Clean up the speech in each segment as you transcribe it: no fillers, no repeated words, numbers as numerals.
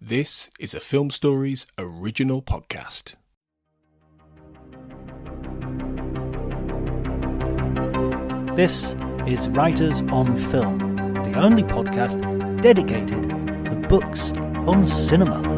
This is a Film Stories original podcast. This is Writers on Film, the only podcast dedicated to books on cinema.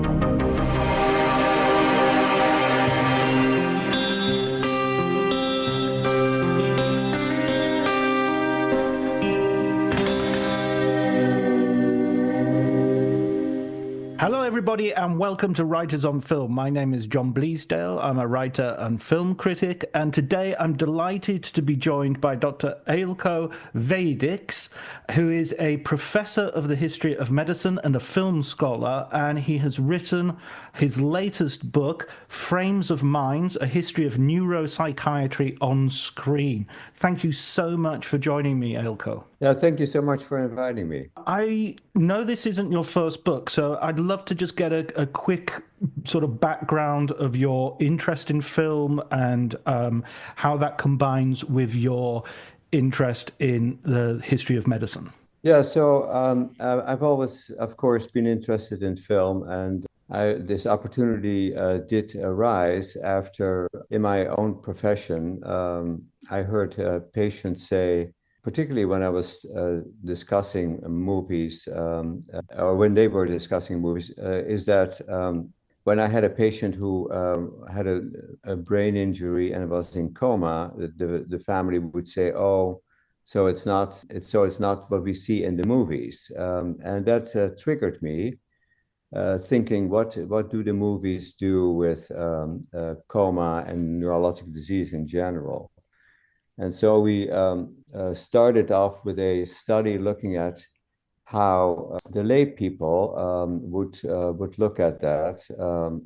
Hello everybody and welcome to Writers on Film. My name is John Bleasdale. I'm a writer and film critic, and today I'm delighted to be joined by Dr. Eelco Wijdicks, who is a professor of the history of medicine and a film scholar, and he has written his latest book, Frames of Minds, A History of Neuropsychiatry on Screen. Thank you so much for joining me, Eelco. Yeah, thank you so much for inviting me. I know this isn't your first book, so I'd love to just get a quick sort of background of your interest in film and how that combines with your interest in the history of medicine. Yeah, so I've always, of course, been interested in film, and this opportunity did arise after, in my own profession, I heard patients say, particularly when I was discussing movies, or when they were discussing movies, is that when I had a patient who had a brain injury and was in coma, the family would say, "Oh, so it's not what we see in the movies," and that triggered me, thinking, what do the movies do with coma and neurological disease in general? And so we started off with a study looking at how the lay people would look at that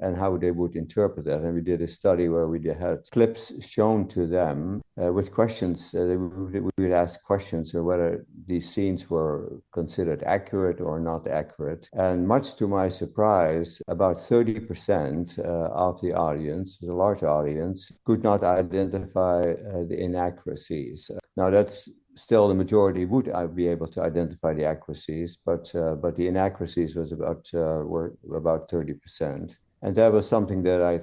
and how they would interpret that. And we did a study where we had clips shown to them with questions. We would ask questions of whether these scenes were considered accurate or not accurate. And much to my surprise, about 30% of the audience, the large audience, could not identify the inaccuracies. Now that's still the majority would be able to identify the accuracies, but the inaccuracies were about 30%. And that was something that I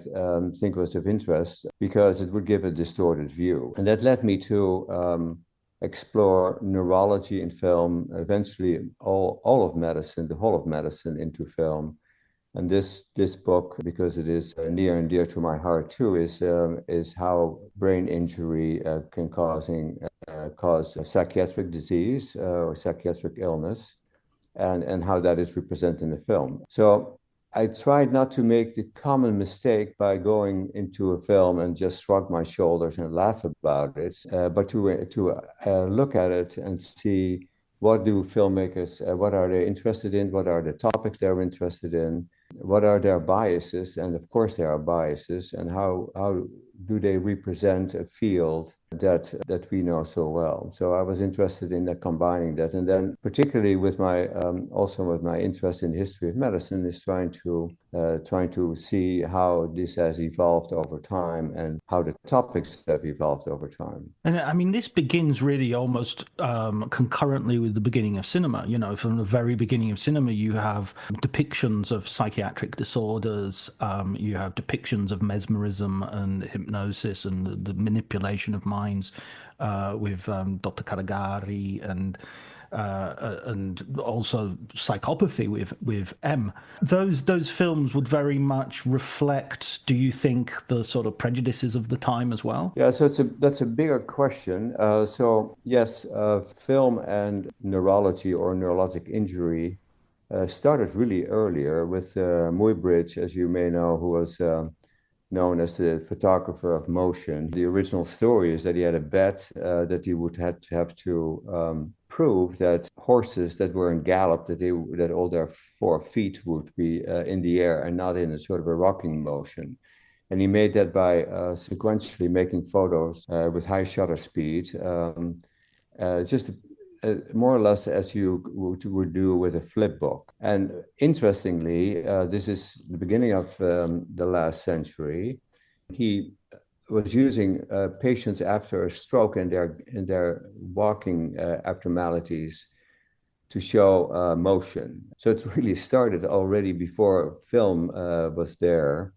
think was of interest because it would give a distorted view. And that led me to explore neurology in film, eventually all of medicine, the whole of medicine into film. And this book, because it is near and dear to my heart too, is how brain injury can cause psychiatric disease or psychiatric illness, and how that is represented in the film. So I tried not to make the common mistake by going into a film and just shrug my shoulders and laugh about it, but to look at it and see what do filmmakers, what are they interested in, what are the topics they're interested in, what are their biases, and of course there are biases, and how do they represent a field that we know so well. So I was interested in combining that, and then particularly with my interest in the history of medicine is trying to see how this has evolved over time and how the topics have evolved over time. And I mean, this begins really almost concurrently with the beginning of cinema. You know, from the very beginning of cinema, you have depictions of psychiatric disorders, you have depictions of mesmerism and hypnosis and the manipulation of minds with Dr. Caligari and also psychopathy with M. Those films would very much reflect, do you think, the sort of prejudices of the time as well? Yeah, so that's a bigger question. So yes, film and neurology or neurologic injury started really earlier with Muybridge, as you may know, who was known as the photographer of motion. The original story is that he had a bet that he would have to prove that horses that were in gallop, that all their 4 feet would be in the air and not in a sort of a rocking motion. And he made that by sequentially making photos with high shutter speed, just more or less as you would do with a flip book. And interestingly, this is the beginning of the last century. He was using patients after a stroke and their walking abnormalities to show motion. So it's really started already before film was there,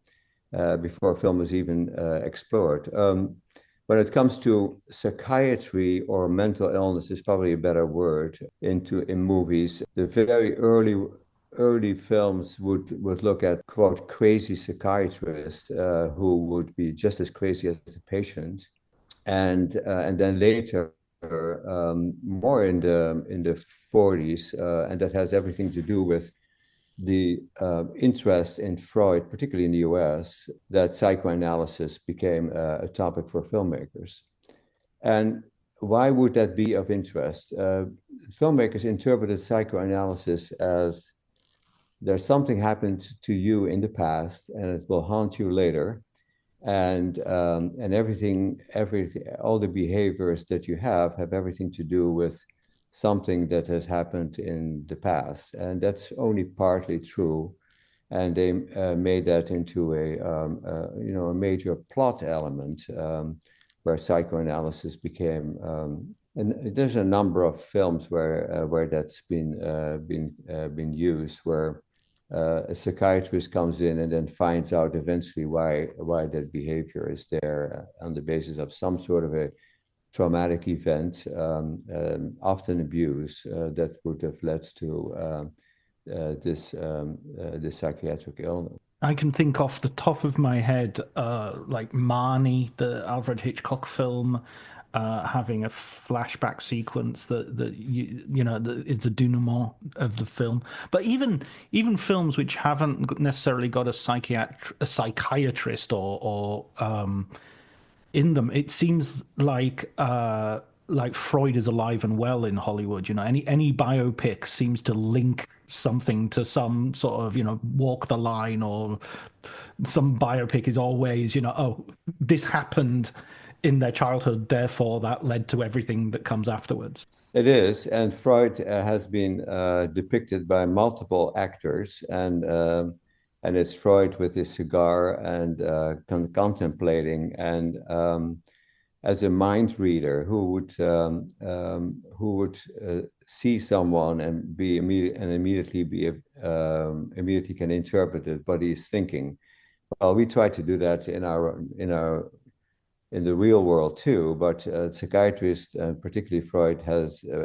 before film was even explored. When it comes to psychiatry or mental illness is probably a better word in movies, the very early films would look at, quote, crazy psychiatrists who would be just as crazy as the patient, and then later, more in the 40s, and that has everything to do with the interest in Freud, particularly in the US, that psychoanalysis became a topic for filmmakers. And why would that be of interest? Filmmakers interpreted psychoanalysis as there's something happened to you in the past and it will haunt you later. And everything, all the behaviors that you have everything to do with something that has happened in the past, and that's only partly true. And they made that into a major plot element, where psychoanalysis became. And there's a number of films where that's been used, where a psychiatrist comes in and then finds out eventually why that behavior is there on the basis of some sort of a traumatic event, often abuse, that would have led to this psychiatric illness. I can think off the top of my head, like Marnie, the Alfred Hitchcock film, having a flashback sequence that is the denouement of the film. But even films which haven't necessarily got a psychiatrist or in them, it seems like Freud is alive and well in Hollywood. Any biopic seems to link something to some sort of Walk the Line, or some biopic is always oh, this happened in their childhood, therefore that led to everything that comes afterwards. It is, and Freud has been depicted by multiple actors, and it's Freud with his cigar and contemplating, and as a mind reader who would see someone and be immediately can interpret it what he's thinking. Well, we try to do that in the real world too, but psychiatrists, particularly Freud,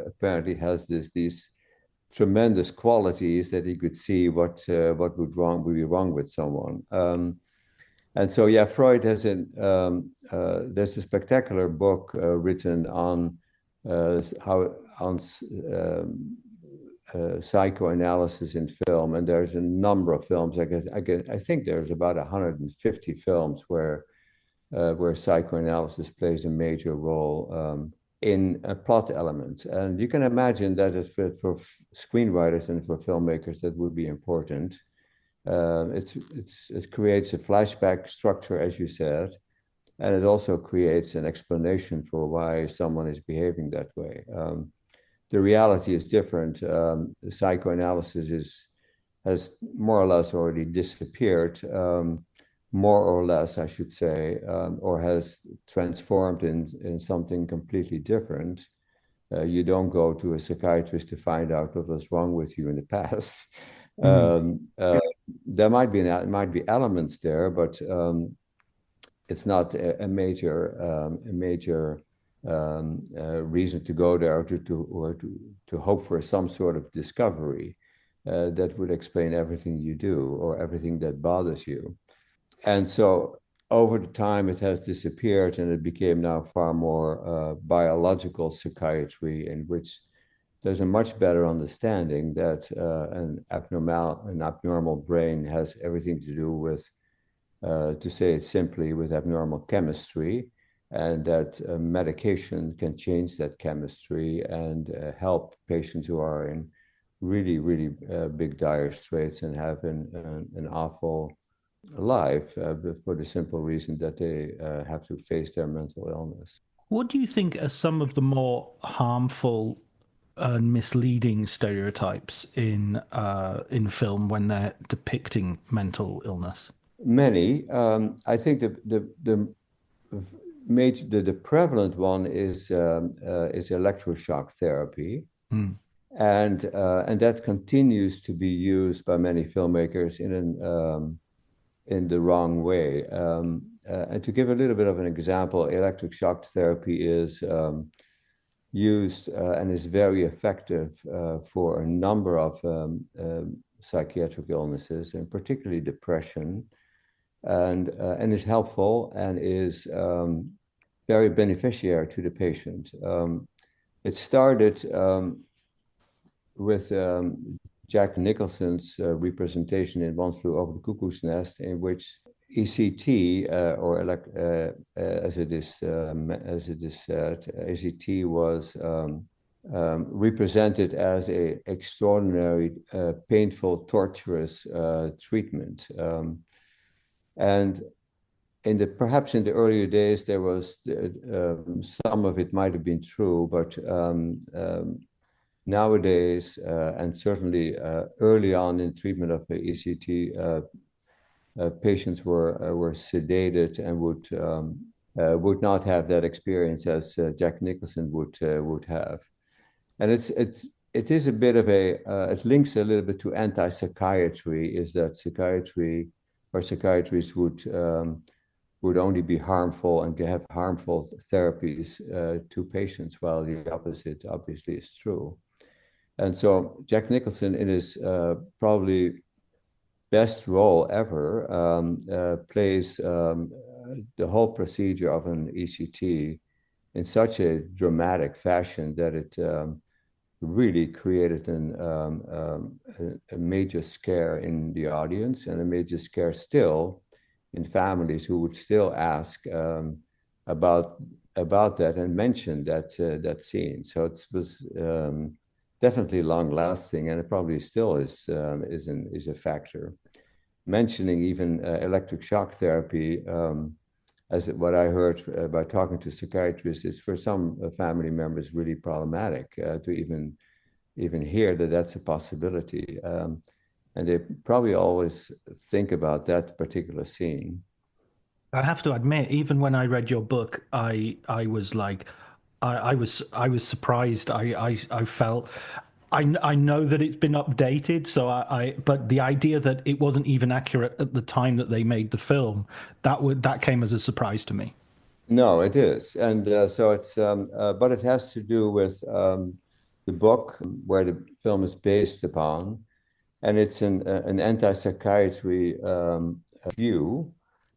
apparently has these tremendous qualities that he could see what would be wrong with someone. And so, yeah, Freud has there's a spectacular book written on psychoanalysis in film, and there's a number of films. I think there's about 150 films where psychoanalysis plays a major role in plot elements. And you can imagine that for screenwriters and for filmmakers, that would be important. It creates a flashback structure, as you said, and it also creates an explanation for why someone is behaving that way. The reality is different. Psychoanalysis has more or less already disappeared, more or less, I should say, or has transformed in something completely different. You don't go to a psychiatrist to find out what was wrong with you in the past. There might be elements there, but it's not a major reason to go there to hope for some sort of discovery that would explain everything you do or everything that bothers you. And so over the time, it has disappeared, and it became now far more biological psychiatry, in which there's a much better understanding that an abnormal brain has everything to do with, to say it simply, with abnormal chemistry, and that medication can change that chemistry and help patients who are in really, really big dire straits and have an awful life for the simple reason that they have to face their mental illness. What do you think are some of the more harmful and misleading stereotypes in film when they're depicting mental illness? Many. I think the prevalent one is electroshock therapy. and that continues to be used by many filmmakers in the wrong way. And to give a little bit of an example, electric shock therapy is used and is very effective for a number of psychiatric illnesses, and particularly depression, and is helpful and is very beneficiary to the patient. It started with Jack Nicholson's representation in One Flew Over the Cuckoo's Nest, in which ECT, as it is said, ECT was represented as a extraordinary, painful, torturous treatment, and perhaps in the earlier days there was some of it might have been true, but nowadays, and certainly early on in treatment of the ECT, patients were sedated and would not have that experience as Jack Nicholson would have. And it is a bit of it links a little bit to anti-psychiatry, is that psychiatry or psychiatrists would only be harmful and have harmful therapies to patients, while the opposite obviously is true. And so Jack Nicholson, in his probably best role ever, plays the whole procedure of an ECT in such a dramatic fashion that it really created a major scare in the audience, and a major scare still in families who would still ask about that and mention that scene. So it was definitely long lasting, and it probably still is a factor. Mentioning even electric shock therapy, as what I heard by talking to psychiatrists, is for some family members really problematic to even hear that that's a possibility, and they probably always think about that particular scene. I have to admit, even when I read your book, I was like, I was surprised. I felt. I know that it's been updated, so but the idea that it wasn't even accurate at the time that they made the film, that came as a surprise to me. No, it is, and so it's, but it has to do with the book where the film is based upon, and it's an anti-psychiatry view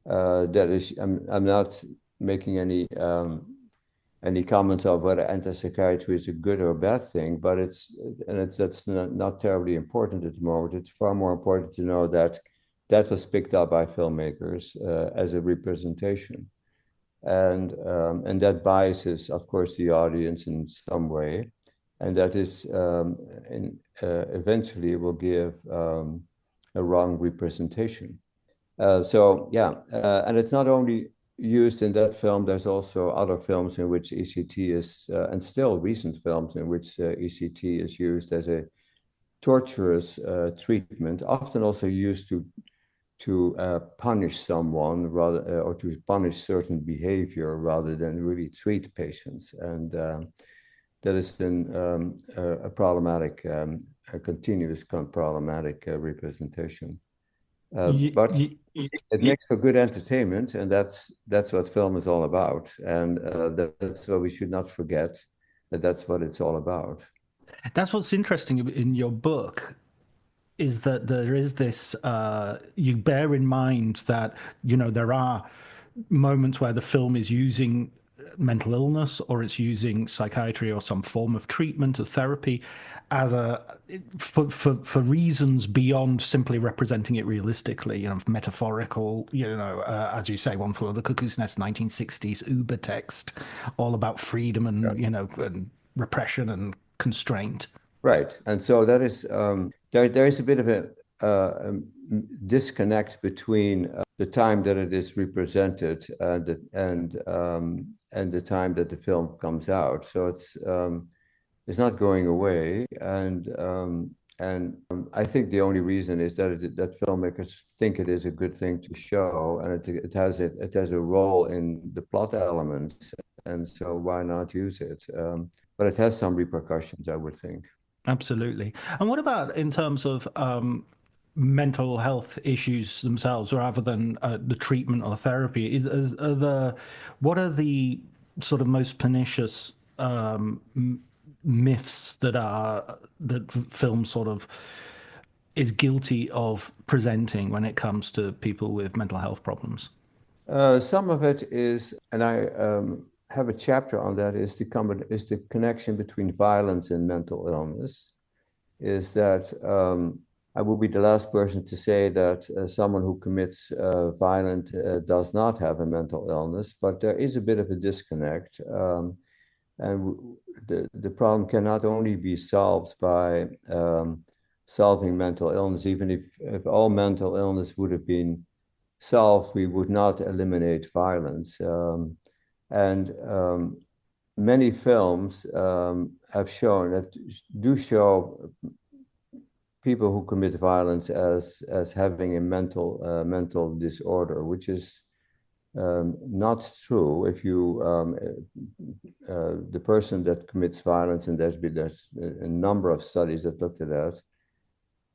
that is. I'm not making any comments of whether anti-psychiatry is a good or a bad thing, but that's not terribly important at the moment. It's far more important to know that that was picked up by filmmakers as a representation, and that biases, of course, the audience in some way, and that is eventually will give a wrong representation. So yeah, and it's not only used in that film. There's also other films in which ECT is, and still recent films in which ECT is used as a torturous treatment, often also used to punish someone rather, or to punish certain behavior rather than really treat patients. And that has been a problematic, a continuous problematic representation. But it makes for good entertainment, and that's what film is all about, and that's what we should not forget, that's what it's all about. That's what's interesting in your book, is that there is this, you bear in mind that, there are moments where the film is using mental illness, or it's using psychiatry or some form of treatment or therapy as for reasons beyond simply representing it realistically, metaphorical, as you say, One Flew Over the Cuckoo's Nest, 1960s Uber text, all about freedom and, and repression and constraint. Right. And so that is, there is a bit of a disconnect between the time that it is represented and the time that the film comes out. So it's not going away, and I think the only reason is that filmmakers think it is a good thing to show, and it has a role in the plot elements, and so why not use it? But it has some repercussions, I would think. Absolutely. And what about in terms of mental health issues themselves, rather than the treatment or therapy? What are the sort of most pernicious myths that film sort of is guilty of presenting when it comes to people with mental health problems? Some of it is, and I have a chapter on that, is the connection between violence and mental illness. Is that I will be the last person to say that someone who commits violence does not have a mental illness, but there is a bit of a disconnect. And the problem cannot only be solved by solving mental illness. Even if all mental illness would have been solved, we would not eliminate violence. And many films have shown that do show people who commit violence as having a mental disorder, which is not true. If you the person that commits violence, and there's a number of studies that looked at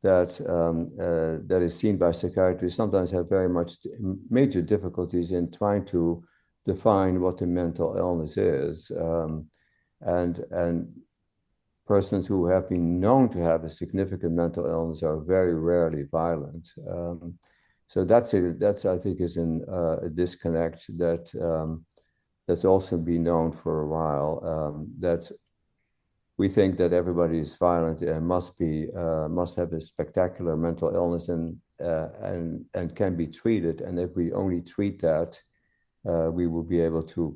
that is seen by psychiatrists, sometimes have very much major difficulties in trying to define what a mental illness is, and persons who have been known to have a significant mental illness are very rarely violent. So that's I think is a disconnect that's also been known for a while. That we think that everybody is violent and must have a spectacular mental illness and can be treated. And if we only treat that, we will be able to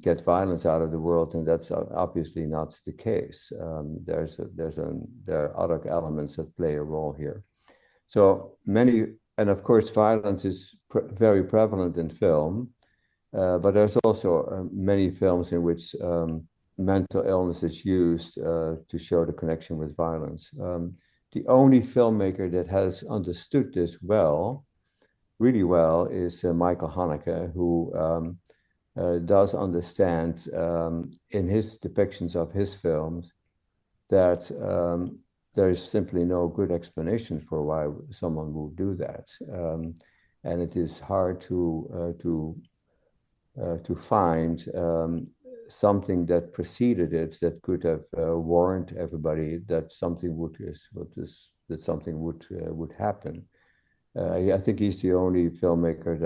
get violence out of the world, and that's obviously not the case. There are other elements that play a role here. So many, and of course, violence is very prevalent in film, but there's also many films in which mental illness is used to show the connection with violence. The only filmmaker that has understood this really well, is Michael Haneke, who does understand in his depictions of his films that there is simply no good explanation for why someone would do that, and it is hard to find something that preceded it that could have warned everybody that something would happen. I think he's the only filmmaker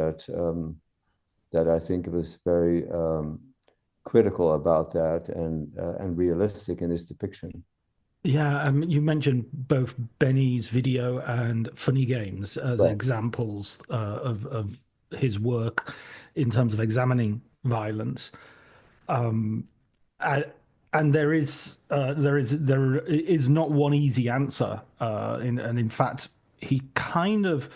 that I think was very critical about that and realistic in his depiction. Yeah, you mentioned both Benny's video and Funny Games as Right. examples of his work in terms of examining violence. Uh, and there is not one easy answer, and in fact, he kind of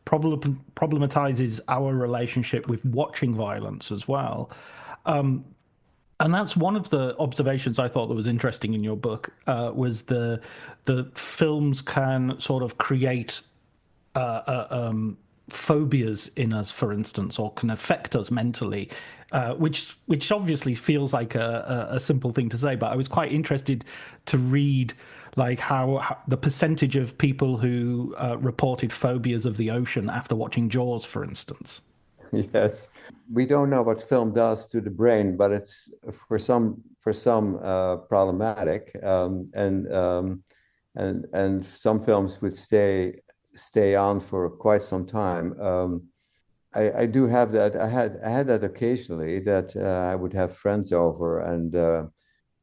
problematizes our relationship with watching violence as well. And that's one of the observations I thought that was interesting in your book, was the films can sort of create phobias in us, for instance, or can affect us mentally, which obviously feels like a simple thing to say. But I was quite interested to read like how the percentage of people who reported phobias of the ocean after watching Jaws, for instance. Yes, we don't know what film does to the brain, but it's for some problematic, and some films would stay on for quite some time. I do have that. I had that occasionally, that I would have friends over, and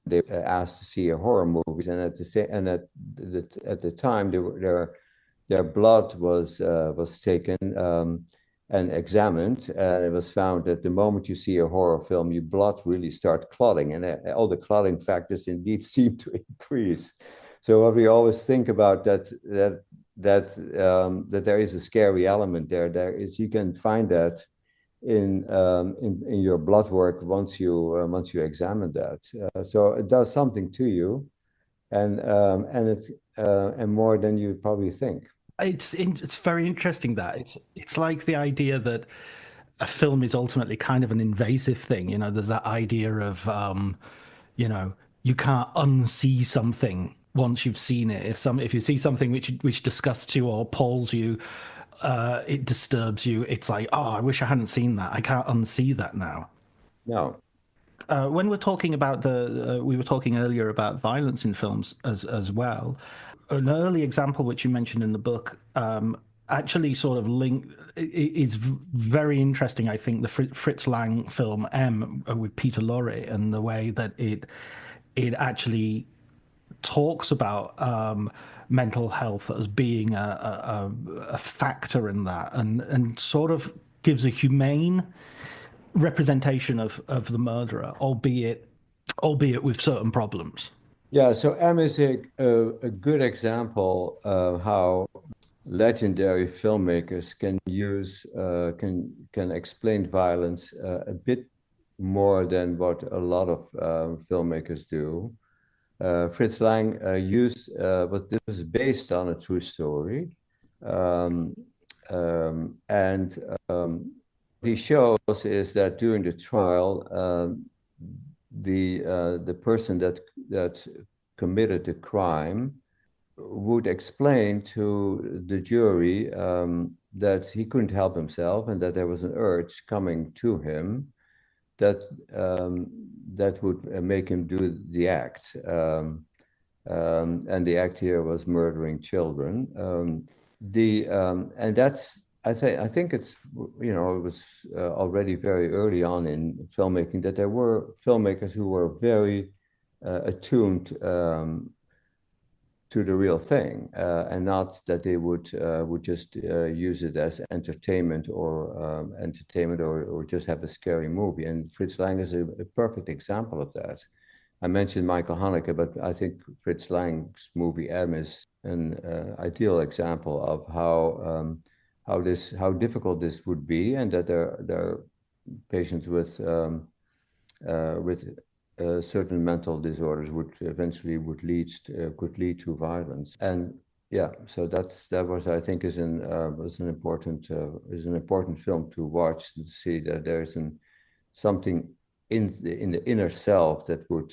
they asked to see a horror movies, and at the time their blood was taken and examined, and it was found that the moment you see a horror film, your blood really starts clotting, and all the clotting factors indeed seem to increase. So what we always think about that there is a scary element there. There is, you can find that in your blood work once you examine that. So it does something to you, and more than you probably think. It's very interesting that it's like the idea that a film is ultimately kind of an invasive thing. You know, there's that idea of you know, you can't unsee something once you've seen it. If you see something which disgusts you or appalls you, it disturbs you. It's like, oh, I wish I hadn't seen that. I can't unsee that now. No. When we're talking about we were talking earlier about violence in films as well. An early example which you mentioned in the book actually sort of is very interesting. I think the Fritz Lang film M with Peter Lorre, and the way that it actually talks about mental health as being a factor in that, and sort of gives a humane representation of the murderer, albeit with certain problems. Yeah, so M is a good example of how legendary filmmakers can use can explain violence a bit more than what a lot of filmmakers do. Fritz Lang used what this is based on a true story, um, and he shows is that during the trial, the person that committed the crime would explain to the jury that he couldn't help himself and that there was an urge coming to him that that would make him do the act. And the act here was murdering children. And that's I think it's it was already very early on in filmmaking that there were filmmakers who were very attuned to the real thing, and not that they would just use it as entertainment or just have a scary movie. And Fritz Lang is a perfect example of that. I mentioned Michael Haneke, but I think Fritz Lang's movie M is an ideal example of how difficult this would be, and that there are patients with certain mental disorders could lead to violence. And yeah, so that was, I think, is an important film to watch, to see that there's something in the inner self that would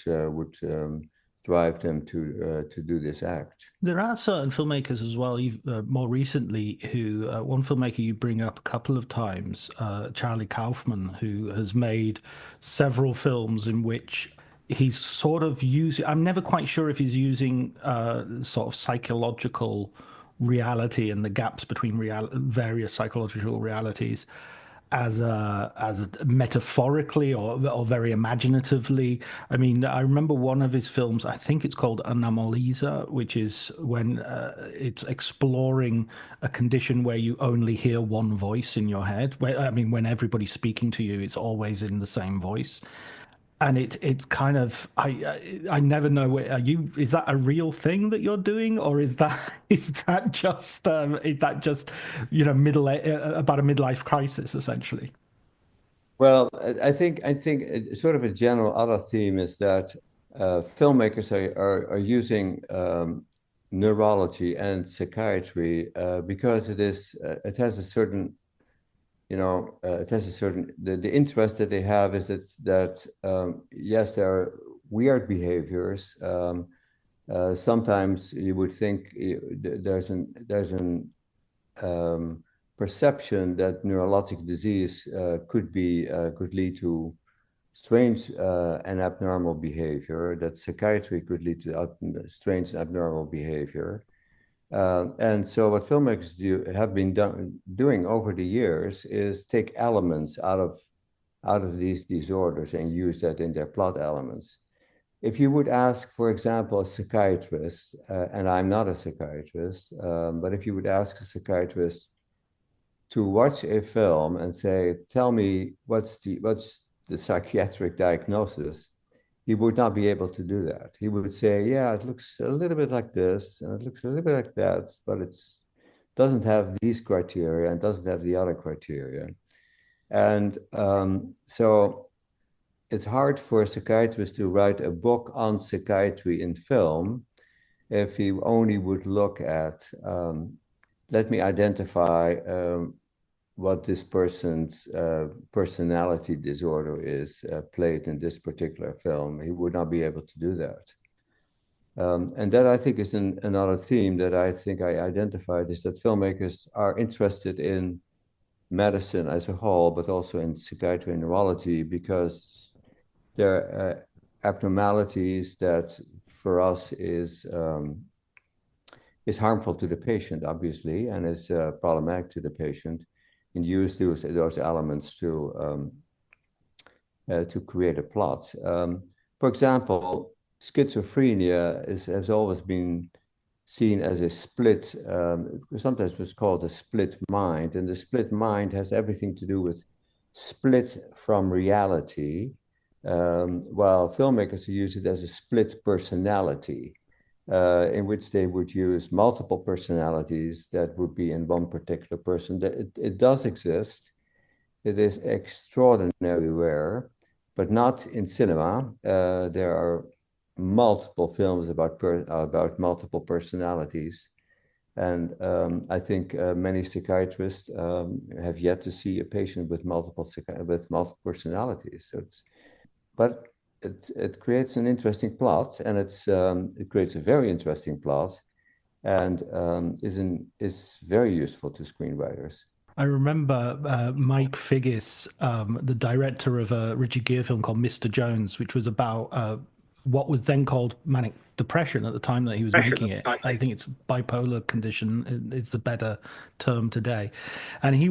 drive them to do this act. There are certain filmmakers as well. You've more recently, who one filmmaker you bring up a couple of times, Charlie Kaufman, who has made several films in which he's sort of using. I'm never quite sure if he's using sort of psychological reality and the gaps between various psychological realities as metaphorically or very imaginatively. I mean, I remember one of his films, I think it's called Anomalisa, which is when it's exploring a condition where you only hear one voice in your head. I mean, when everybody's speaking to you, it's always in the same voice. And it's kind of I never know. Is that a real thing that you're doing, or is that just middle about a midlife crisis essentially? Well, I think sort of a general other theme is that filmmakers are using neurology and psychiatry because it has a certain the interest that they have is that yes, there are weird behaviors. Sometimes you would think there's an perception that neurologic disease could lead to strange and abnormal behavior, that psychiatry could lead to strange and abnormal behavior. And so what filmmakers have been doing over the years is take elements out of these disorders and use that in their plot elements. If you would ask, for example, a psychiatrist, and I'm not a psychiatrist, but if you would ask a psychiatrist to watch a film and say, tell me what's the psychiatric diagnosis, he would not be able to do that. He would say, yeah, it looks a little bit like this, and it looks a little bit like that, but it doesn't have these criteria and doesn't have the other criteria. And so it's hard for a psychiatrist to write a book on psychiatry in film if he only would look at, let me identify what this person's personality disorder is played in this particular film. He would not be able to do that. And that, I think, is another theme that I think I identified, is that filmmakers are interested in medicine as a whole, but also in psychiatry and neurology, because there are abnormalities that for us is harmful to the patient, obviously, and is problematic to the patient, and use those elements to create a plot. For example, schizophrenia has always been seen as a split, sometimes it's called a split mind, and the split mind has everything to do with split from reality, while filmmakers use it as a split personality, in which they would use multiple personalities that would be in one particular person. It does exist. It is extraordinarily rare, but not in cinema. There are multiple films about multiple personalities, and I think many psychiatrists have yet to see a patient with multiple personalities. But it creates an interesting plot, and it creates a very interesting plot, and is very useful to screenwriters. I remember Mike Figgis, the director of a Richard Gere film called Mr. Jones, which was about what was then called manic depression at the time that he was making it. I think it's bipolar condition is the better term today. And he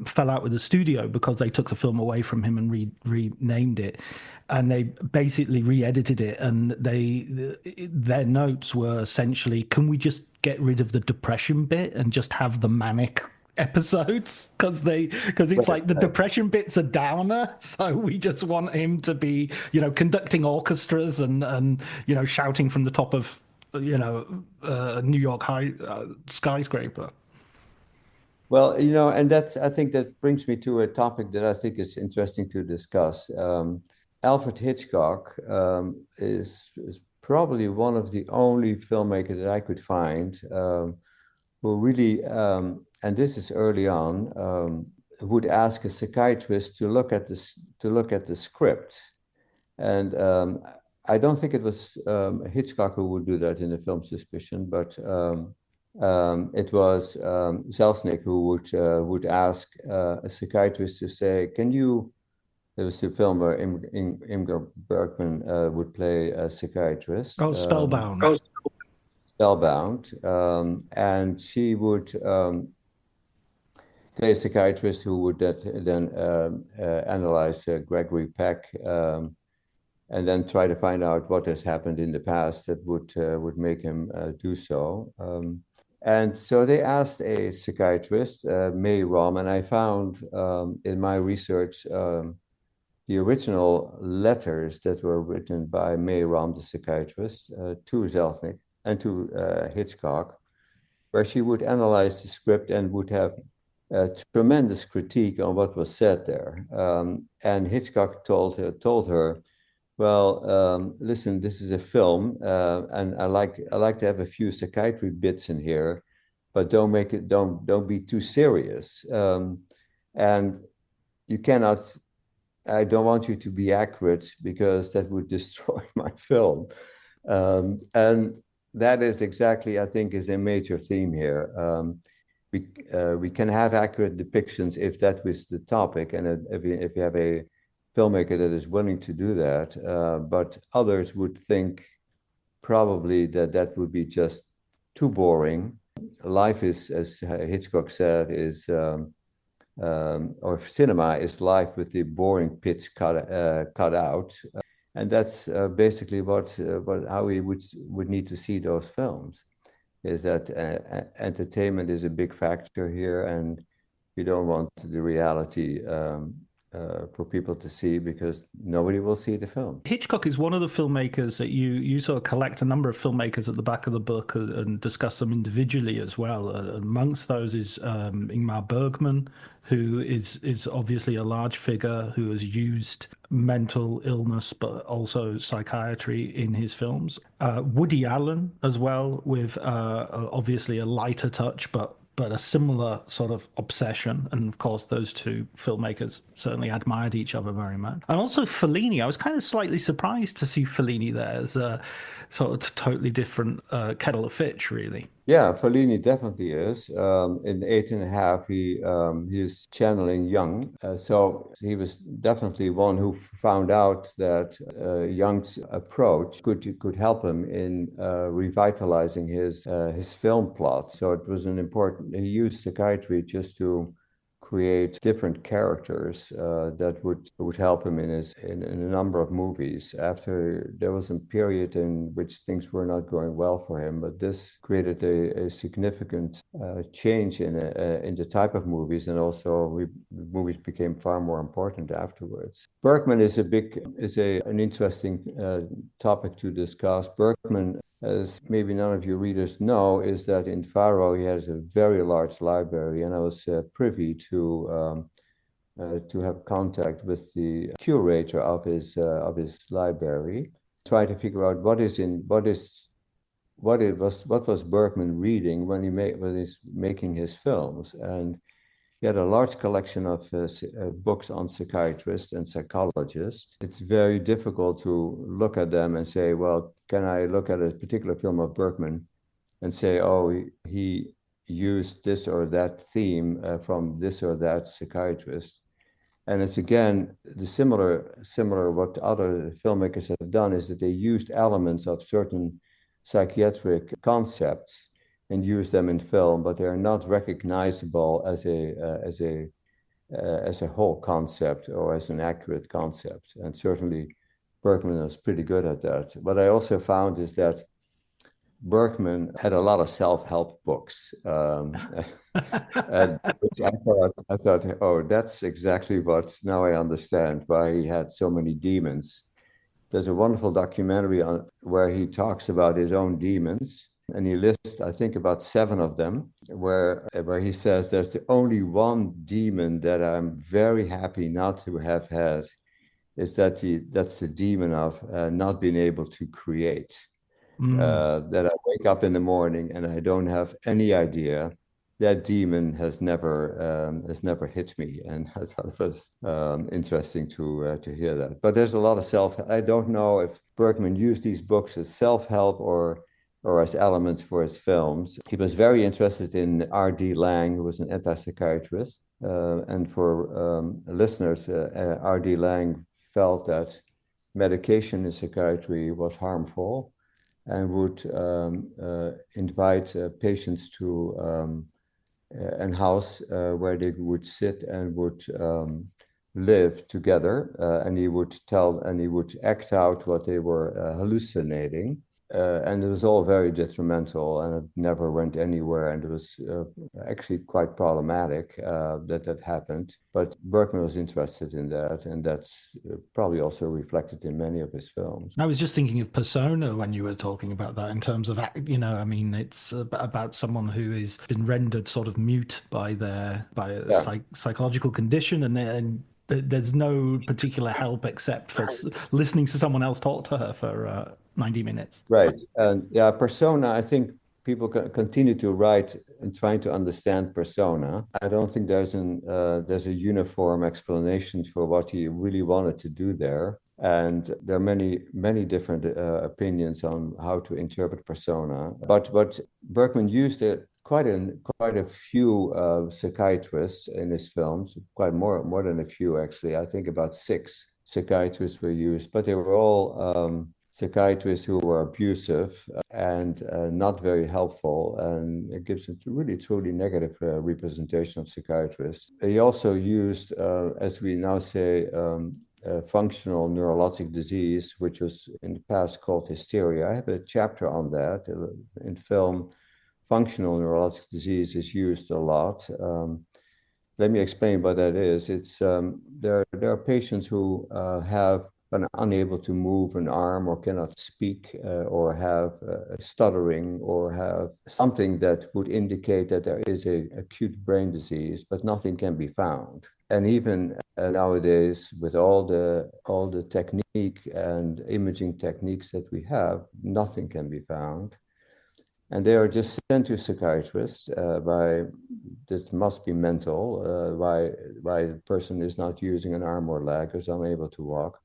fell out with the studio because they took the film away from him and renamed it. And they basically re-edited it, and their notes were essentially, can we just get rid of the depression bit and just have the manic episodes, because it's like the depression bit's a downer, so we just want him to be, conducting orchestras and shouting from the top of New York high skyscraper. Well, and I think that brings me to a topic that I think is interesting to discuss. Alfred Hitchcock is probably one of the only filmmakers that I could find who really, and this is early on, would ask a psychiatrist to look at the script. And I don't think it was Hitchcock who would do that in the film Suspicion, but it was Selznick who would ask a psychiatrist to say, "Can you?" There was the film where Ingmar Bergman would play a psychiatrist. Oh, Spellbound. Spellbound, and she would play a psychiatrist who would then analyze Gregory Peck, and then try to find out what has happened in the past that would make him do so. And so they asked a psychiatrist, May Rom, and I found in my research the original letters that were written by May Rom, the psychiatrist, to Selznick and to Hitchcock, where she would analyze the script and would have a tremendous critique on what was said there. And Hitchcock told her, well, listen, this is a film, and I like to have a few psychiatry bits in here, but don't be too serious. And you cannot. I don't want you to be accurate because that would destroy my film. And that is exactly, I think, is a major theme here. We can have accurate depictions if that was the topic, and if you have a filmmaker that is willing to do that, but others would think probably that would be just too boring. Life is, as Hitchcock said, is or cinema is life with the boring bits cut out, and that's basically how we would need to see those films. Is that entertainment is a big factor here, and you don't want the reality for people to see because nobody will see the film. Hitchcock is one of the filmmakers that you sort of collect a number of filmmakers at the back of the book and discuss them individually as well. Amongst those is Ingmar Bergman, who is obviously a large figure who has used mental illness but also psychiatry in his films. Woody Allen as well, with obviously a lighter touch but but a similar sort of obsession. And of course, those two filmmakers certainly admired each other very much. And also Fellini, I was kind of slightly surprised to see Fellini there as a sort of totally different kettle of fish, really. Yeah, Fellini definitely is. In Eight and a Half, he is channeling Young. So he was definitely one who found out that Young's approach could help him in revitalizing his film plot. So it was an important. He used psychiatry just to create different characters that would help him in a number of movies. After there was a period in which things were not going well for him, but this created a significant change in the type of movies, and also movies became far more important afterwards. Bergman is an interesting topic to discuss. Bergman, as maybe none of your readers know, is that in Faro he has a very large library, and I was privy to have contact with the curator of his library, try to figure out what was Bergman reading when he's making his films. And he had a large collection of books on psychiatrists and psychologists. It's very difficult to look at them and say, well, can I look at a particular film of Bergman and say, oh, he used this or that theme from this or that psychiatrist? And it's again, the similar what other filmmakers have done is that they used elements of certain psychiatric concepts and use them in film, but they are not recognizable as a whole concept or as an accurate concept. And certainly Bergman was pretty good at that. What I also found is that Bergman had a lot of self-help books, and which I thought, oh, that's exactly what, now I understand why he had so many demons. There's a wonderful documentary where he talks about his own demons, and he lists, I think, about 7 of them, where he says there's the only one demon that I'm very happy not to have had, is that's the demon of not being able to create. That I wake up in the morning and I don't have any idea. That demon has never hit me, and I thought it was interesting to hear that. But there's a lot of I don't know if Bergman used these books as self-help or as elements for his films. He was very interested in R.D. Laing, who was an anti-psychiatrist. And for listeners, R.D. Laing felt that medication in psychiatry was harmful and would invite patients to a house where they would sit and would live together, and he would act out what they were hallucinating. And it was all very detrimental, and it never went anywhere, and it was actually quite problematic that happened. But Bergman was interested in that, and that's probably also reflected in many of his films. I was just thinking of persona when you were talking about that, in terms of, I mean, it's about someone who has been rendered sort of mute by a psychological condition, and there's no particular help except for listening to someone else talk to her for 90 minutes. Right. And yeah, persona, I think people continue to write and trying to understand persona. I don't think there's a uniform explanation for what he really wanted to do there. And there are many different opinions on how to interpret persona. But Bergman used quite a few psychiatrists in his films, quite more than a few actually. I think about 6 psychiatrists were used, but they were all psychiatrists who were abusive and not very helpful, and it gives a really truly negative representation of psychiatrists. He also used, as we now say, functional neurologic disease, which was in the past called hysteria. I have a chapter on that in film. Functional neurologic disease is used a lot. Let me explain what that is. It's there are patients who have been unable to move an arm, or cannot speak, or have stuttering, or have something that would indicate that there is a acute brain disease, but nothing can be found. And even nowadays, with all the technique and imaging techniques that we have, nothing can be found. And they are just sent to psychiatrists by, this must be mental, why the person is not using an arm or leg, is unable to walk.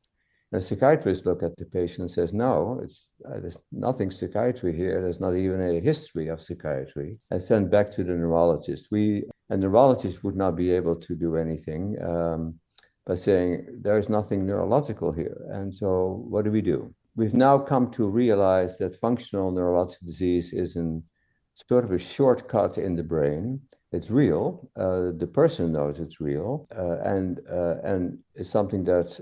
And a psychiatrist look at the patient and says, no, there's nothing psychiatry here. There's not even a history of psychiatry. And send back to the neurologist. A neurologist would not be able to do anything by saying, there's nothing neurological here. And so what do? We've now come to realize that functional neurological disease is sort of a shortcut in the brain. It's real. The person knows it's real, and it's something that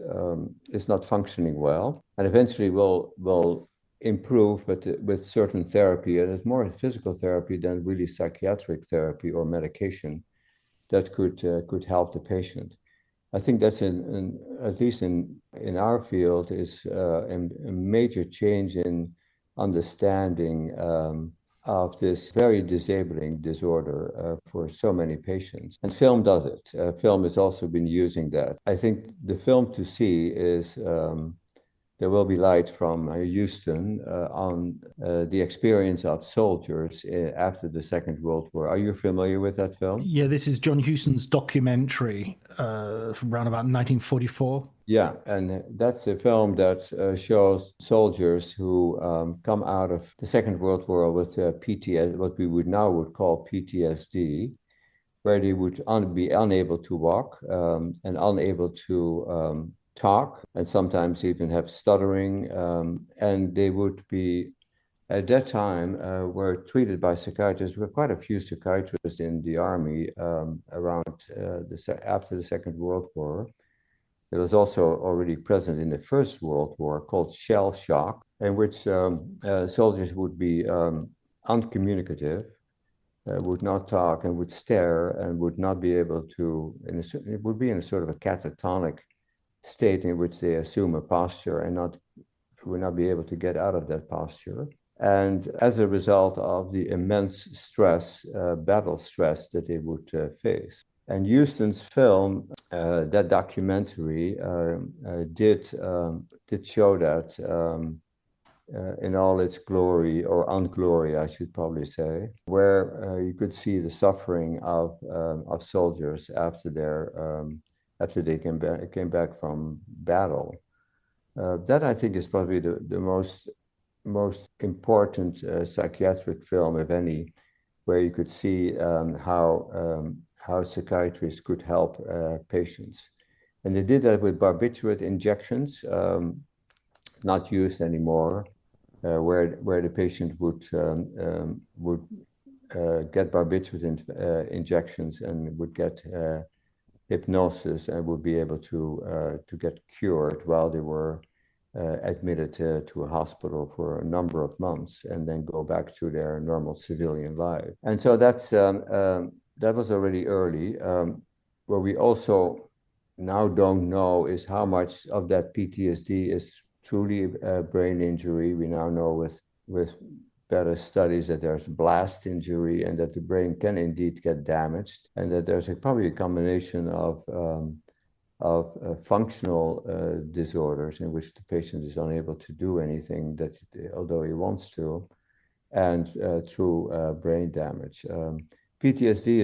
is not functioning well, and eventually will improve with certain therapy, and it's more physical therapy than really psychiatric therapy or medication that could help the patient. I think that's at least in our field is a major change in understanding of this very disabling disorder for so many patients. And film does it. Film has also been using that. I think the film to see is there will be light from Houston on the experience of soldiers after the Second World War. Are you familiar with that film? Yeah, this is John Huston's documentary from around about 1944. Yeah, and that's a film that shows soldiers who come out of the Second World War with PTSD, what we would call PTSD, where they would be unable to walk and unable to talk, and sometimes even have stuttering, and they would be, at that time, were treated by psychiatrists. There were quite a few psychiatrists in the army around after the Second World War. It was also already present in the First World War, called shell shock, in which soldiers would be uncommunicative, would not talk, and would stare, and would not be able to, it would be in a sort of a catatonic state in which they assume a posture and would not be able to get out of that posture. And as a result of the immense stress, battle stress that they would face. And Huston's film, that documentary, did show that in all its glory, or unglory, I should probably say, where you could see the suffering of soldiers after they came back from battle. That, I think, is probably the most important psychiatric film, if any, where you could see how psychiatrists could help patients. And they did that with barbiturate injections, not used anymore, where the patient would get barbiturate injections and would get hypnosis and would be able to get cured while they were admitted to a hospital for a number of months, and then go back to their normal civilian life. And so that was already early. What we also now don't know is how much of that PTSD is truly a brain injury. We now know with better studies that there's blast injury, and that the brain can indeed get damaged, and that there's probably a combination of functional disorders in which the patient is unable to do anything although he wants to, and through brain damage. PTSD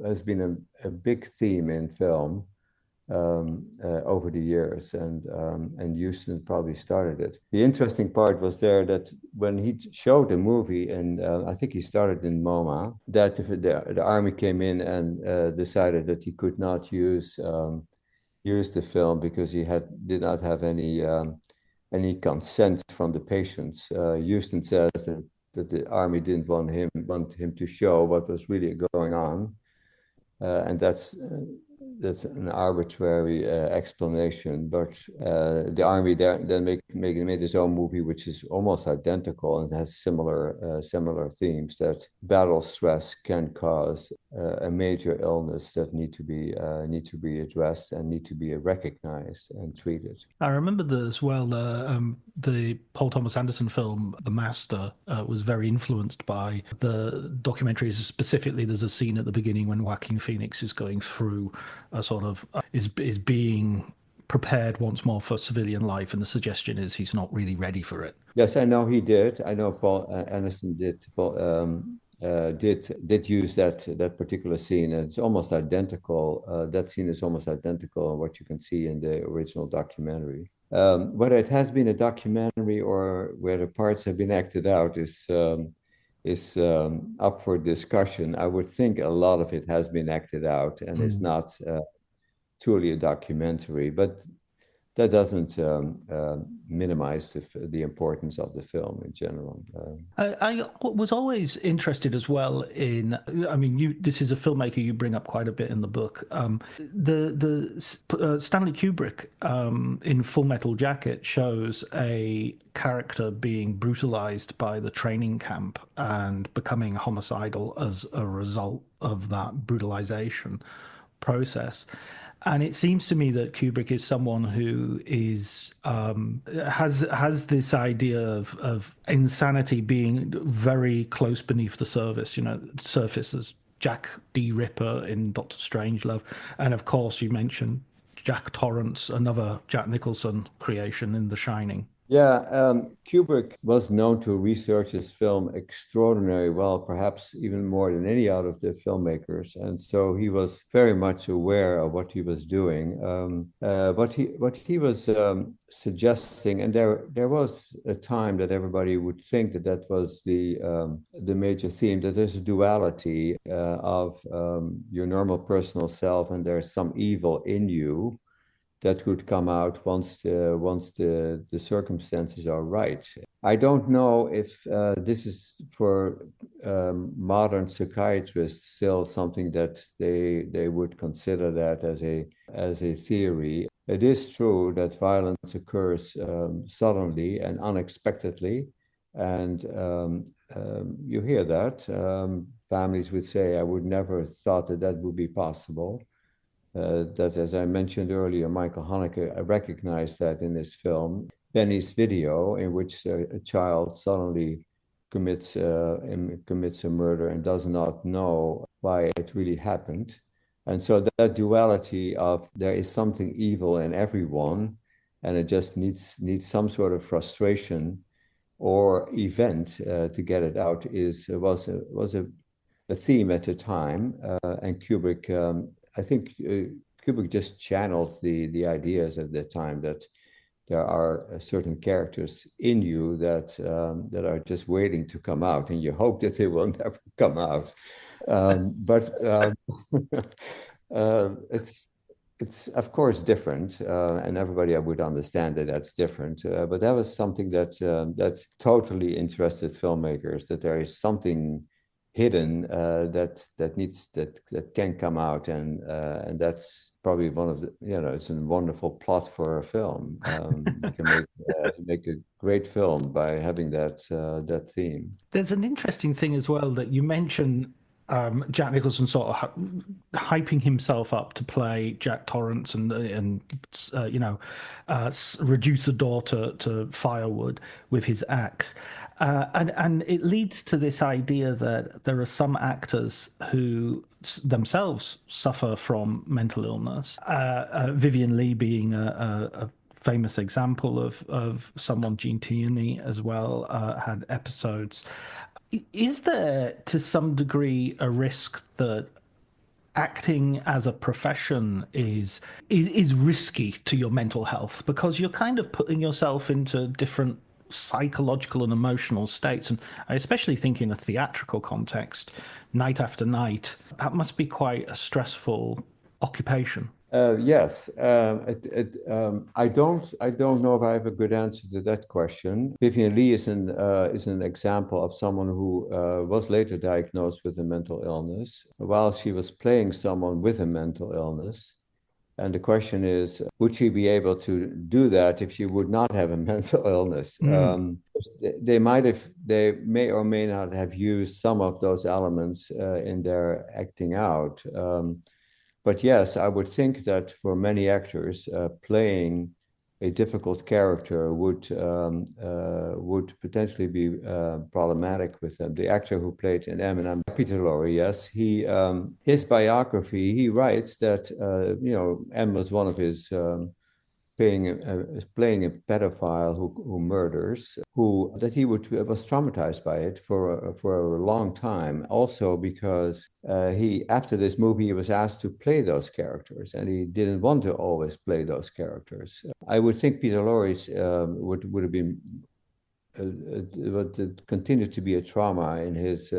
has been a big theme in film over the years, and Huston probably started it. The interesting part was there that when he showed the movie, and I think he started in MoMA, that the army came in and decided that he could not use the film because he did not have any consent from the patients. Huston says that the army didn't want him to show what was really going on, and that's an arbitrary explanation. But the army then made his own movie, which is almost identical and has similar themes, that battle stress can cause a major illness that need to be addressed and need to be recognized and treated. I remember as well, the Paul Thomas Anderson film, The Master, was very influenced by the documentaries. Specifically, there's a scene at the beginning when Joaquin Phoenix is going through a sort of is being prepared once more for civilian life, and the suggestion is he's not really ready for it. Yes, I know he did. I know Paul Anderson did. Did use that particular scene, and it's almost identical. That scene is almost identical to what you can see in the original documentary. Whether it has been a documentary or where the parts have been acted out is up for discussion. I would think a lot of it has been acted out and is not truly a documentary, but that doesn't minimize the importance of the film in general. I was always interested as well in, I mean, this is a filmmaker you bring up quite a bit in the book. Stanley Kubrick in Full Metal Jacket shows a character being brutalized by the training camp and becoming homicidal as a result of that brutalization process. And it seems to me that Kubrick is someone who is has this idea of insanity being very close beneath the surface as Jack D. Ripper in Dr. Strangelove, and of course you mentioned Jack Torrance, another Jack Nicholson creation in The Shining. Yeah, Kubrick was known to research his film extraordinarily well, perhaps even more than any out of the filmmakers, and so he was very much aware of what he was doing. What he was suggesting, and there was a time that everybody would think that was the major theme, that there's a duality of your normal personal self, and there's some evil in you that could come out once the circumstances are right. I don't know if this is for modern psychiatrists still something that they would consider that as a theory. It is true that violence occurs suddenly and unexpectedly, and you hear that. Families would say, "I would never thought that would be possible." That, as I mentioned earlier, Michael Haneke recognized that in his film, Benny's Video, in which a child suddenly commits a murder and does not know why it really happened. And so that duality of there is something evil in everyone, and it just needs some sort of frustration or event to get it out was a theme at the time, and Kubrick. I think Kubrick just channeled the ideas at that time that there are certain characters in you that are just waiting to come out, and you hope that they will never come out. But it's of course different, and everybody would understand that that's different. But that was something that totally interested filmmakers, that there is something hidden that can come out, and that's probably one of the, it's a wonderful plot for a film. You can make a great film by having that theme. There's an interesting thing as well that you mentioned. Jack Nicholson sort of hyping himself up to play Jack Torrance and reduce the door to firewood with his axe. And it leads to this idea that there are some actors who themselves suffer from mental illness. Vivian Leigh being a famous example of someone. Gene Tierney as well had episodes. Is there, to some degree, a risk that acting as a profession is risky to your mental health, because you're kind of putting yourself into different psychological and emotional states? And I especially think in a theatrical context, night after night, that must be quite a stressful occupation. Yes, I don't know if I have a good answer to that question. Vivian Leigh is an example of someone who was later diagnosed with a mental illness while she was playing someone with a mental illness. And the question is, would she be able to do that if she would not have a mental illness? They may or may not have used some of those elements in their acting out. But yes, I would think that for many actors, playing a difficult character would potentially be problematic with them. The actor who played in Eminem, Peter Lorre, yes, his biography, he writes that M was one of his playing a pedophile who murders, that he was traumatized by it for a long time. Also because after this movie he was asked to play those characters, and he didn't want to always play those characters. I would think Peter Lorre's would have been. It continued to be a trauma in his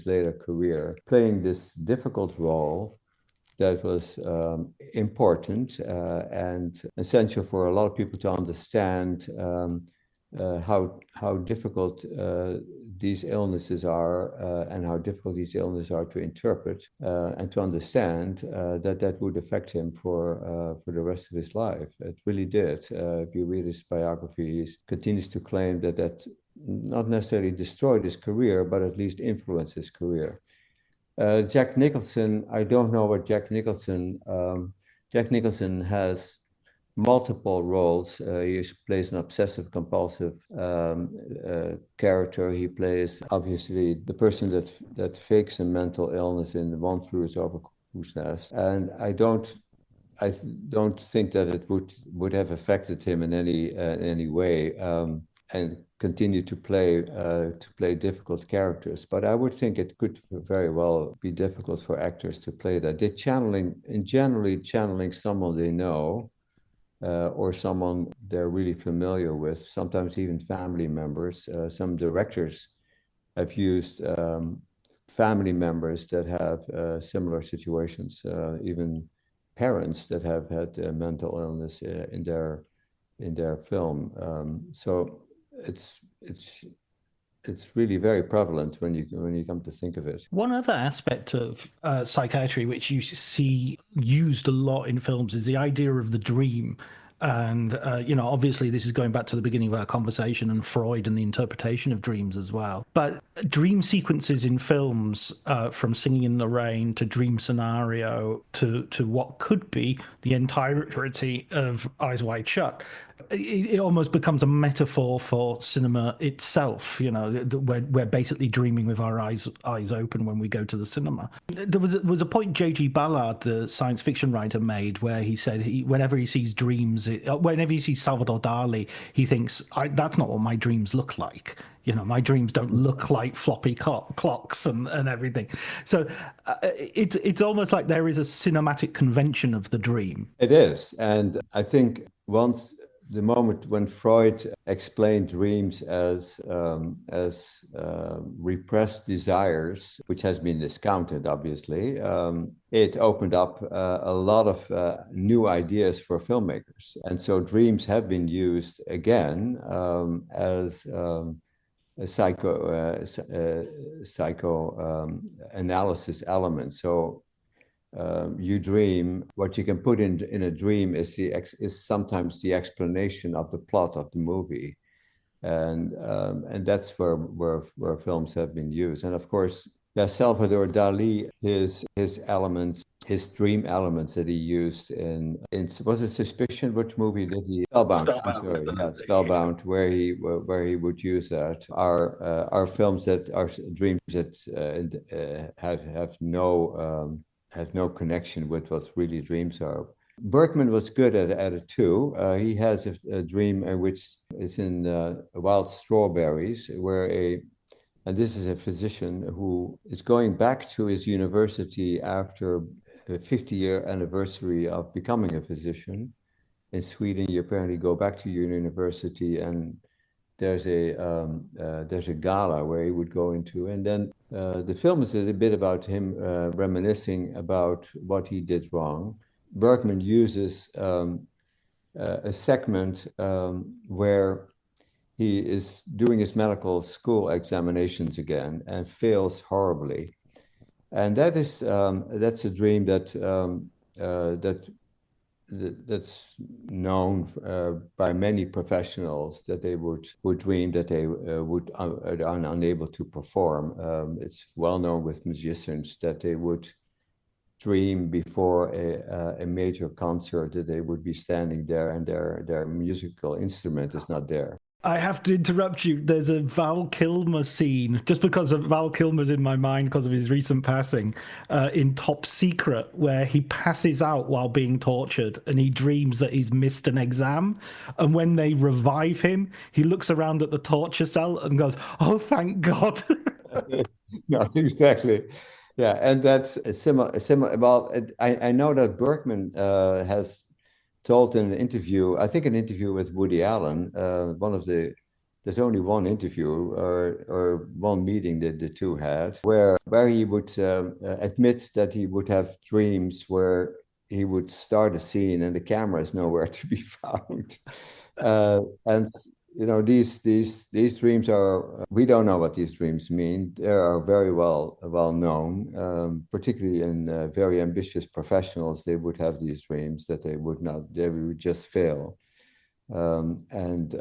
later career, playing this difficult role that was important and essential for a lot of people to understand how difficult these illnesses are and how difficult these illnesses are to interpret and to understand that would affect him for the rest of his life. It really did. If you read his biography, he continues to claim that not necessarily destroyed his career, but at least influenced his career. Jack Nicholson, I don't know what Jack Nicholson has multiple roles. He plays an obsessive compulsive character. He plays obviously the person that fakes a mental illness in One Flew Over Cuckoo's Nest, and I don't think that it would have affected him in any way, and continue to play difficult characters. But I would think it could very well be difficult for actors to play that. They're generally channeling someone they know, or someone they're really familiar with, sometimes even family members. Some directors have used family members that have similar situations, even parents that have had mental illness in their film. So it's really very prevalent when you come to think of it. One other aspect of psychiatry which you see used a lot in films is the idea of the dream. And, obviously this is going back to the beginning of our conversation and Freud and the interpretation of dreams as well. But dream sequences in films, from Singing in the Rain to Dream Scenario to what could be the entirety of Eyes Wide Shut, it almost becomes a metaphor for cinema itself. We're basically dreaming with our eyes open when we go to the cinema. There was a point J.G. Ballard, the science fiction writer, made where he said whenever he sees dreams, whenever he sees Salvador Dali, he thinks, that's not what my dreams look like. My dreams don't look like floppy clocks and everything. So it's almost like there is a cinematic convention of the dream. It is, and I think once the moment when Freud explained dreams as repressed desires, which has been discounted, obviously, it opened up a lot of new ideas for filmmakers. And so dreams have been used again as a psychoanalysis element. So you dream. What you can put in a dream is sometimes the explanation of the plot of the movie, and that's where films have been used. And of course, Salvador Dali, his elements, his dream elements that he used in was it Suspicion? Which movie did he? Spellbound. I'm sorry, yeah, Spellbound, where he would use that are films that are dreams that have no connection with what really dreams are. Bergman was good at it too. He has a dream which is in Wild Strawberries, and this is a physician who is going back to his university after the 50-year anniversary of becoming a physician. In Sweden, you apparently go back to your university, and there's a gala where he would go into, and then the film is a bit about him reminiscing about what he did wrong. Bergman uses a segment where he is doing his medical school examinations again and fails horribly, and that's a dream that's known by many professionals, that they would dream that they are unable to perform. It's well known with musicians that they would dream before a major concert that they would be standing there and their musical instrument is not there. I have to interrupt you. There's a Val Kilmer scene, just because of Val Kilmer's in my mind because of his recent passing, in Top Secret, where he passes out while being tortured and he dreams that he's missed an exam. And when they revive him, he looks around at the torture cell and goes, "Oh, thank God." No, exactly. Yeah, and that's a similar. Well, I know that Bergman has told in an interview, I think an interview with Woody Allen, there's only one interview or one meeting that the two had, where he would admit that he would have dreams where he would start a scene and the camera is nowhere to be found. And these dreams are, we don't know what these dreams mean. They are very well known, particularly in very ambitious professionals. They would have these dreams that they would just fail. And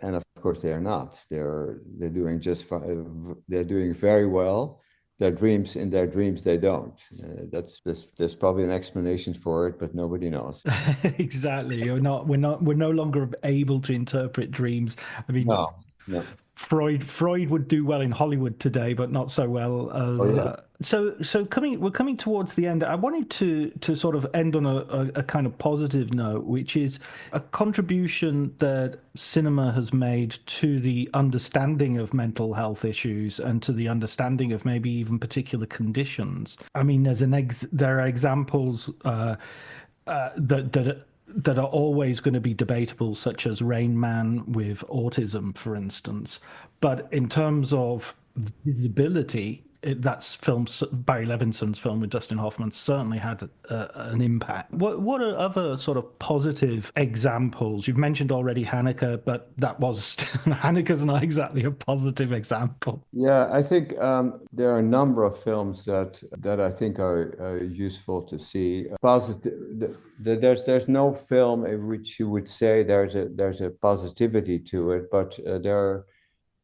of course they are not. They're doing they're doing very well. In their dreams they don't. There's probably an explanation for it, but nobody knows. Exactly. We're no longer able to interpret dreams. I mean, No. Freud would do well in Hollywood today, but not so well as. Oh, yeah. We're coming towards the end. I wanted to sort of end on a kind of positive note, which is a contribution that cinema has made to the understanding of mental health issues and to the understanding of maybe even particular conditions. I mean, there are examples that are always going to be debatable, such as Rain Man with autism, for instance. But in terms of visibility, that's Barry Levinson's film with Dustin Hoffman certainly had an impact. What are other sort of positive examples? You've mentioned already Haneke, but Haneke's not exactly a positive example. Yeah, I think there are a number of films that I think are useful to see. Positive. There's no film in which you would say there's a positivity to it, but there are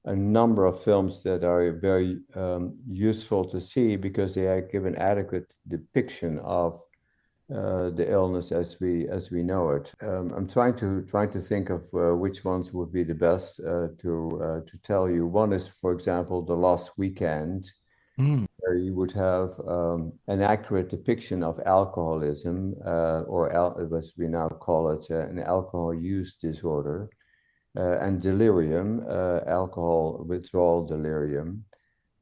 a number of films that are very useful to see because they give an adequate depiction of the illness as we know it. I'm trying to think of which ones would be the best to tell you. One is, for example, The Lost Weekend, where you would have an accurate depiction of alcoholism, or as we now call it, an alcohol use disorder. And delirium, alcohol withdrawal delirium,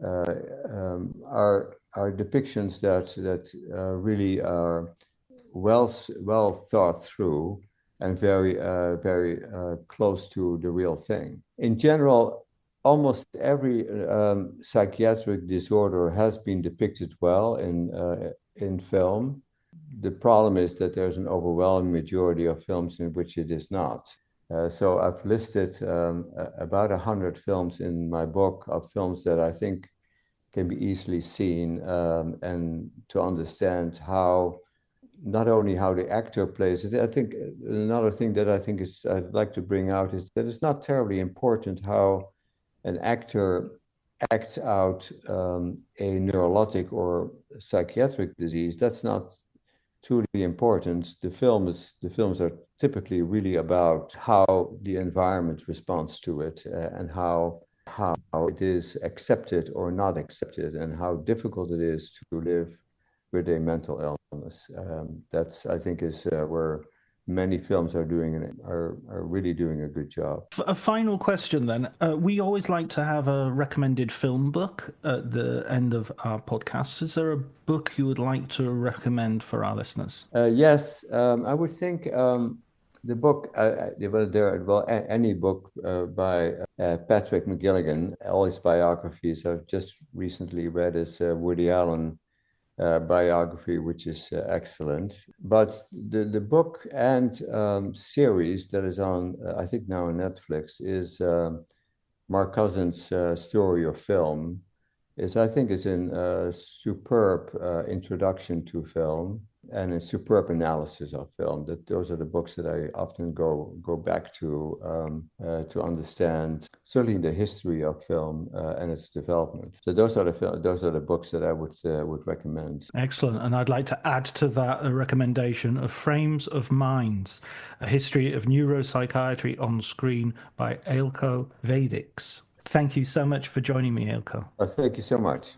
are depictions that really are well thought through and very close to the real thing. In general, almost every psychiatric disorder has been depicted well in film. The problem is that there's an overwhelming majority of films in which it is not. So I've listed about 100 films in my book of films that I think can be easily seen, and to understand not only how the actor plays it. I think another thing that I'd like to bring out is that it's not terribly important how an actor acts out a neurologic or psychiatric disease. That's not truly important. The films are typically really about how the environment responds to it, and how it is accepted or not accepted, and how difficult it is to live with a mental illness. That's, I think, is where many films are really doing a good job. A final question then. We always like to have a recommended film book at the end of our podcast. Is there a book you would like to recommend for our listeners? Yes, I would think the book, any book by Patrick McGilligan, all his biographies. I've just recently read his Woody Allen biography, which is excellent. But the book and series that is on, I think now on Netflix, is Mark Cousin's Story of Film, I think it's a superb introduction to film and a superb analysis of film. Those are the books that I often go back to understand certainly the history of film and its development. So those are the books that I would recommend. Excellent. And I'd like to add to that a recommendation of Frames of Minds, a history of neuropsychiatry on screen by Eelco Wijdicks. Thank you so much for joining me, Eelco. Thank you so much.